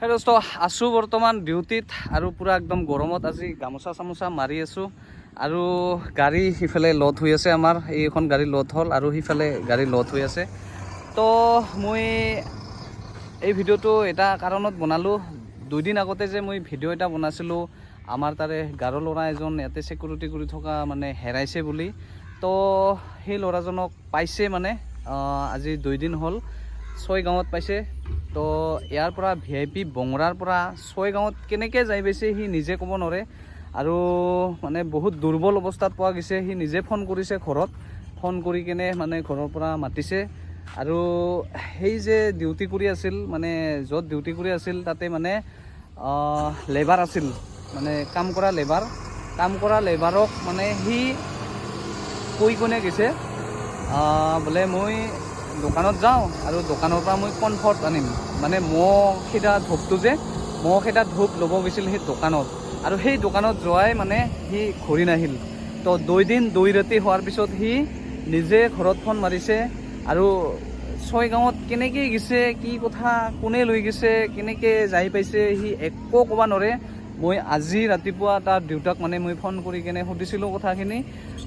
সেই দোস্ত আছোঁ বৰ্তমান ডিউটিত আৰু পুৰা একদম গৰমত আজি গামোচা চামোচা মাৰি আছোঁ আৰু গাড়ী সিফালে লড হৈ আছে আমাৰ এইখন গাড়ী লড হ'ল আৰু সিফালে গাড়ী লড হৈ আছে তো মই এই ভিডিঅ'টো এটা কাৰণত বনালোঁ দুদিন আগতে যে মই ভিডিঅ' এটা বনাইছিলোঁ আমাৰ তাৰে গাৰো ল'ৰা এজন ইয়াতে চিকিউৰিটি কৰি থকা মানে হেৰাইছে বুলি তো সেই ল'ৰাজনক পাইছে মানে আজি 2 দিন হ'ল 6 গাঁৱত পাইছে তো ইয়াৰ পৰা VIP বঙৰাৰ পৰা 6 গাঁৱত কেনেকৈ যাই পাইছে সি নিজে ক'ব নোৱাৰে আৰু মানে বহুত দুৰ্বল অৱস্থাত পোৱা গৈছে সি নিজে ফোন কৰিছে ঘৰত ফোন কৰি কেনে মানে ঘৰৰ পৰা মাতিছে আৰু সেই যে ডিউটি কৰি আছিল মানে য'ত ডিউটি কৰি আছিল তাতে মানে লেবাৰ আছিল মানে কাম কৰা লেবাৰক মানে সি কৈ কোনে গৈছে বোলে মই দোকানত যাওঁ আৰু দোকানৰ পৰা মই কমফৰ্ট আনিম মানে মহ খেদা ধূপ ল'ব গৈছিল সেই দোকানত আৰু সেই দোকানত যোৱাই মানে সি ঘূৰি নাহিল তো 2 দিন 2 ৰাতি হোৱাৰ পিছত সি নিজে ঘৰত ফোন মাৰিছে আৰু 6 গাঁৱত কেনেকৈ গৈছে কি কথা কোনে লৈ গৈছে কেনেকৈ যাই পাইছে সি একো ক'ব নোৱাৰে মই আজি ৰাতিপুৱা তাৰ দেউতাক মানে মই ফোন কৰি কেনে সুধিছিলোঁ কথাখিনি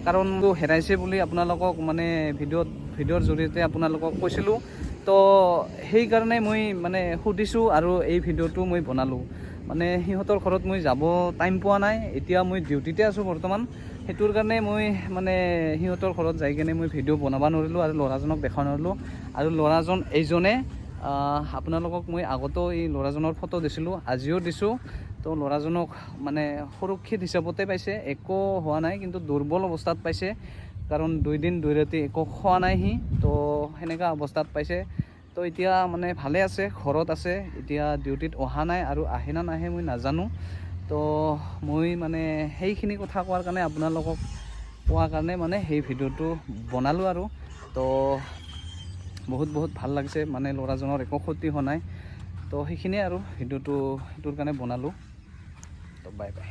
কাৰণ হেৰাইছে বুলি আপোনালোকক মানে ভিডিঅ'ৰ জৰিয়তে আপোনালোকক কৈছিলোঁ তো সেইকাৰণে মই মানে সুধিছোঁ আৰু এই ভিডিঅ'টো মই বনালোঁ মানে সিহঁতৰ ঘৰত মই যাব টাইম পোৱা নাই এতিয়া মই ডিউটিতে আছোঁ বৰ্তমান সেইটোৰ কাৰণে মই মানে সিহঁতৰ ঘৰত যাই কেনে মই ভিডিঅ' বনাব নোৱাৰিলোঁ আৰু ল'ৰাজনক দেখাব নোৱাৰিলোঁ আৰু ল'ৰাজন এইজনে আপোনালোকক মই আগতেও এই ল'ৰাজনৰ ফটো দিছিলোঁ আজিও দিছোঁ তো ল'ৰাজনক মানে সুৰক্ষিত হিচাপতে পাইছে একো হোৱা নাই কিন্তু দুৰ্বল অৱস্থাত পাইছে কাৰণ 2 দিন 2 ৰাতি একো খোৱা নাই সি তো সেনেকুৱা অৱস্থাত পাইছে তো এতিয়া মানে ভালে আছে ঘৰত আছে এতিয়া ডিউটিত অহা নাই আৰু আহে না নাহে মই নাজানো তো মই মানে সেইখিনি কথা কোৱাৰ কাৰণে আপোনালোকক কোৱাৰ কাৰণে মানে সেই ভিডিঅ'টো বনালোঁ আৰু তো বহুত ভাল লাগিছে মানে ল'ৰাজনৰ একো ক্ষতি হোৱা নাই তো সেইখিনিয়ে আৰু ভিডিঅ'টো সেইটোৰ কাৰণে বনালোঁ তো বাই বাই।